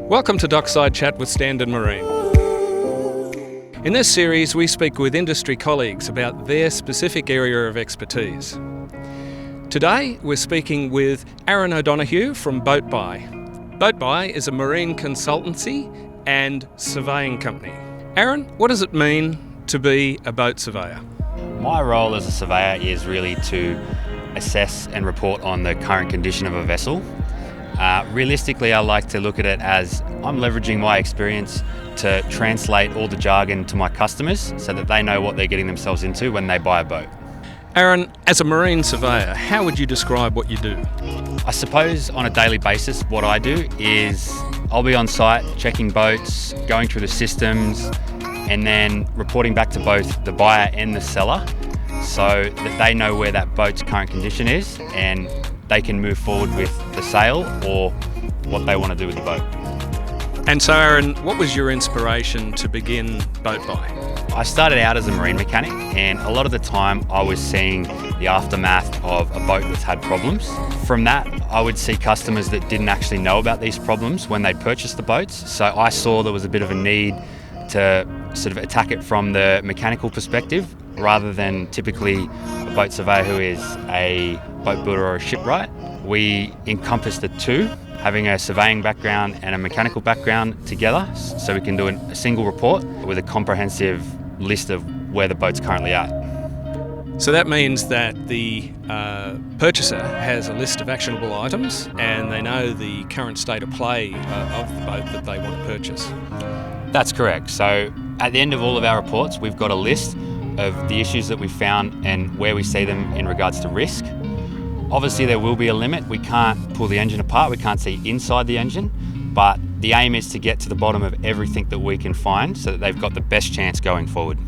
Welcome to Dockside Chat with Standard Marine. In this series, we speak with industry colleagues about their specific area of expertise. Today, we're speaking with Aaron O'Donoghue from BoatBuy. BoatBuy is a marine consultancy and surveying company. Aaron, what does it mean to be a boat surveyor? My role as a surveyor is really to assess and report on the current condition of a vessel. Realistically, I like to look at it as I'm leveraging my experience to translate all the jargon to my customers so that they know what they're getting themselves into when they buy a boat. Aaron, as a marine surveyor, how would you describe what you do? I suppose on a daily basis, what I do is I'll be on site checking boats, going through the systems, and then reporting back to both the buyer and the seller so that they know where that boat's current condition is and they can move forward with the sale or what they want to do with the boat. And so, Aaron, what was your inspiration to begin BoatBuy? I started out as a marine mechanic, and a lot of the time I was seeing the aftermath of a boat that's had problems. From that, I would see customers that didn't actually know about these problems when they'd purchased the boats. So I saw there was a bit of a need to sort of attack it from the mechanical perspective rather than typically a boat surveyor who is a boat builder or a shipwright. We encompass the two, having a surveying background and a mechanical background together, so we can do a single report with a comprehensive list of where the boat's currently at. So that means that the purchaser has a list of actionable items and they know the current state of play of the boat that they want to purchase. That's correct. So at the end of all of our reports, we've got a list of the issues that we found and where we see them in regards to risk. Obviously there will be a limit. We can't pull the engine apart, we can't see inside the engine, but the aim is to get to the bottom of everything that we can find so that they've got the best chance going forward.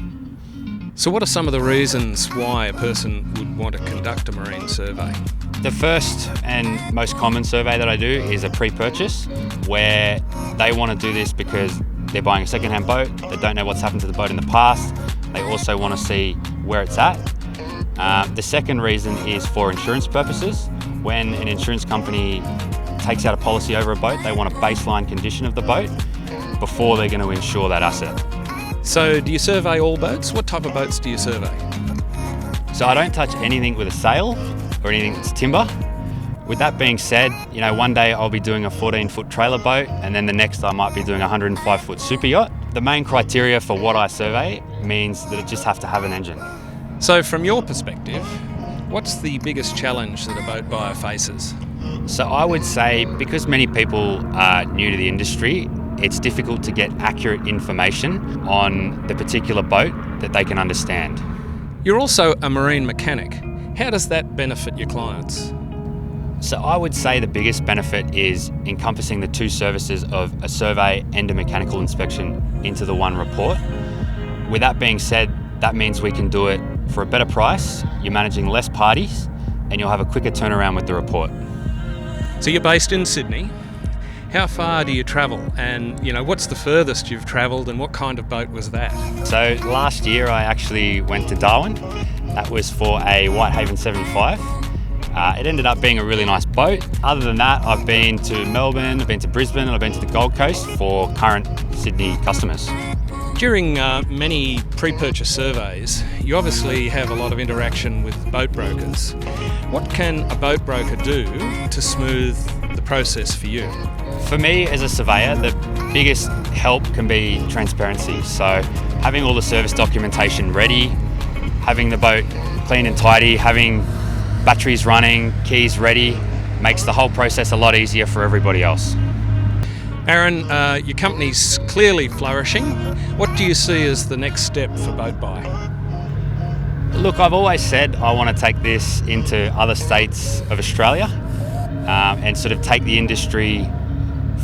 So what are some of the reasons why a person would want to conduct a marine survey? The first and most common survey that I do is a pre-purchase, where they want to do this because they're buying a second-hand boat, they don't know what's happened to the boat in the past, they also want to see where it's at. The second reason is for insurance purposes. When an insurance company takes out a policy over a boat, they want a baseline condition of the boat before they're going to insure that asset. So do you survey all boats? What type of boats do you survey? So I don't touch anything with a sail or anything that's timber. With that being said, one day I'll be doing a 14-foot trailer boat, and then the next I might be doing a 105-foot super yacht. The main criteria for what I survey means that it just has to have an engine. So from your perspective, what's the biggest challenge that a boat buyer faces? So I would say, because many people are new to the industry, it's difficult to get accurate information on the particular boat that they can understand. You're also a marine mechanic. How does that benefit your clients? So I would say the biggest benefit is encompassing the two services of a survey and a mechanical inspection into the one report. With that being said, that means we can do it for a better price, you're managing less parties, and you'll have a quicker turnaround with the report. So you're based in Sydney. How far do you travel? And what's the furthest you've travelled, and what kind of boat was that? So last year I actually went to Darwin. That was for a Whitehaven 75. It ended up being a really nice boat. Other than that, I've been to Melbourne, I've been to Brisbane, and I've been to the Gold Coast for current Sydney customers. During many pre-purchase surveys, you obviously have a lot of interaction with boat brokers. What can a boat broker do to smooth the process for you? For me as a surveyor, the biggest help can be transparency. So having all the service documentation ready, having the boat clean and tidy, having batteries running, keys ready, makes the whole process a lot easier for everybody else. Aaron, your company's clearly flourishing. What do you see as the next step for BoatBuy? Look, I've always said I want to take this into other states of Australia and sort of take the industry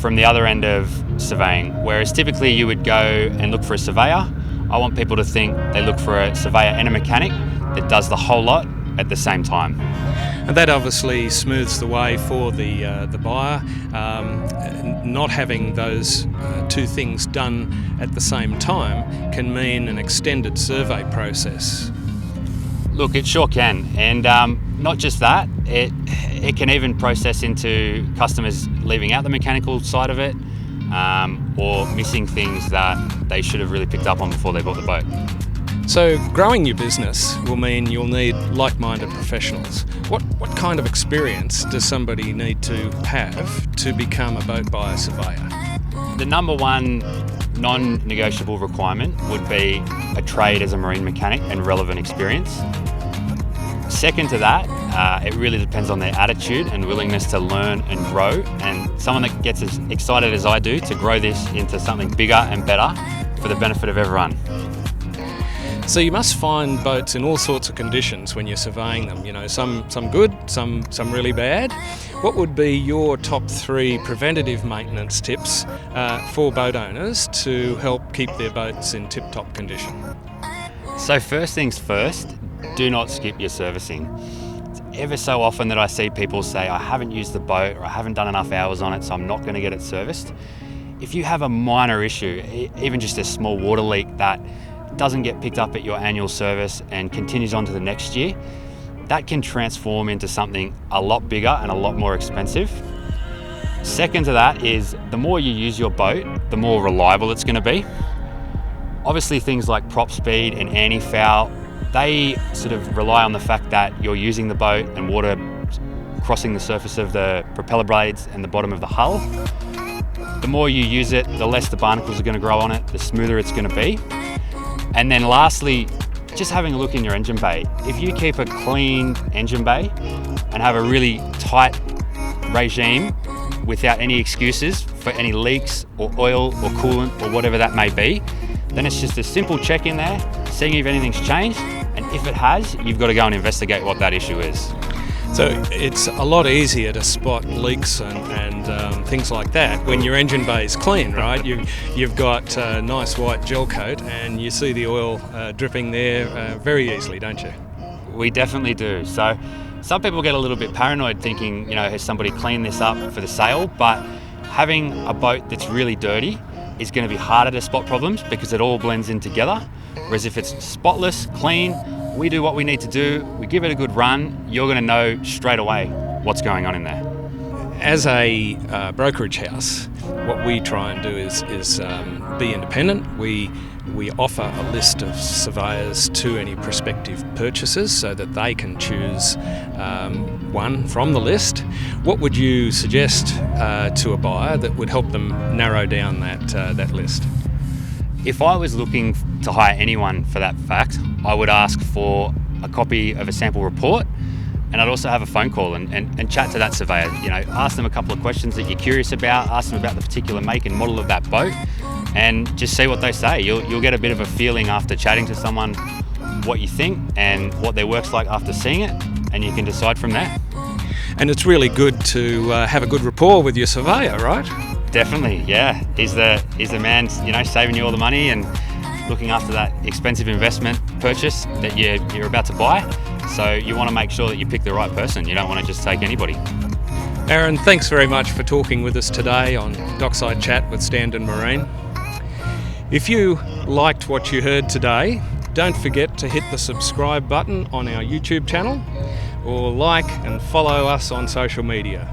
from the other end of surveying. Whereas typically you would go and look for a surveyor, I want people to think they look for a surveyor and a mechanic that does the whole lot at the same time. And that obviously smooths the way for the buyer. Not having those two things done at the same time can mean an extended survey process. Look, it sure can, and not just that, it can even process into customers leaving out the mechanical side of it, or missing things that they should have really picked up on before they bought the boat. So growing your business will mean you'll need like-minded professionals. What kind of experience does somebody need to have to become a boat buyer surveyor? The number one non-negotiable requirement would be a trade as a marine mechanic and relevant experience. Second to that, it really depends on their attitude and willingness to learn and grow, and someone that gets as excited as I do to grow this into something bigger and better for the benefit of everyone. So you must find boats in all sorts of conditions when you're surveying them. You know, some good, some really bad. What would be your top 3 preventative maintenance tips for boat owners to help keep their boats in tip-top condition? So first things first, do not skip your servicing. It's ever so often that I see people say, I haven't used the boat, or I haven't done enough hours on it, so I'm not going to get it serviced. If you have a minor issue, even just a small water leak that doesn't get picked up at your annual service and continues on to the next year, that can transform into something a lot bigger and a lot more expensive. Second to that is the more you use your boat, the more reliable it's going to be. Obviously things like prop speed and anti-foul, they sort of rely on the fact that you're using the boat and water crossing the surface of the propeller blades and the bottom of the hull. The more you use it, the less the barnacles are going to grow on it, the smoother it's going to be. And then lastly, just having a look in your engine bay. If you keep a clean engine bay and have a really tight regime without any excuses for any leaks or oil or coolant or whatever that may be, then it's just a simple check in there, seeing if anything's changed, and if it has, you've got to go and investigate what that issue is. So it's a lot easier to spot leaks and things like that when your engine bay is clean, right? You've got a nice white gel coat and you see the oil dripping there very easily, don't you? We definitely do. So some people get a little bit paranoid thinking, you know, has somebody cleaned this up for the sale? But having a boat that's really dirty is going to be harder to spot problems because it all blends in together. Whereas if it's spotless, clean, we do what we need to do, we give it a good run, you're going to know straight away what's going on in there. As a brokerage house, what we try and do is be independent. We offer a list of surveyors to any prospective purchasers so that they can choose one from the list. What would you suggest to a buyer that would help them narrow down that list? If I was looking to hire anyone for that fact, I would ask for a copy of a sample report, and I'd also have a phone call and chat to that surveyor. You know, ask them a couple of questions that you're curious about, ask them about the particular make and model of that boat, and just see what they say. You'll get a bit of a feeling after chatting to someone what you think and what their work's like after seeing it, and you can decide from there. And it's really good to have a good rapport with your surveyor, right? Definitely, yeah. He's the man, you know, saving you all the money and looking after that expensive investment purchase that you're about to buy. So you want to make sure that you pick the right person. You don't want to just take anybody. Aaron, thanks very much for talking with us today on Dockside Chat with Standen Marine. If you liked what you heard today, don't forget to hit the subscribe button on our YouTube channel or like and follow us on social media.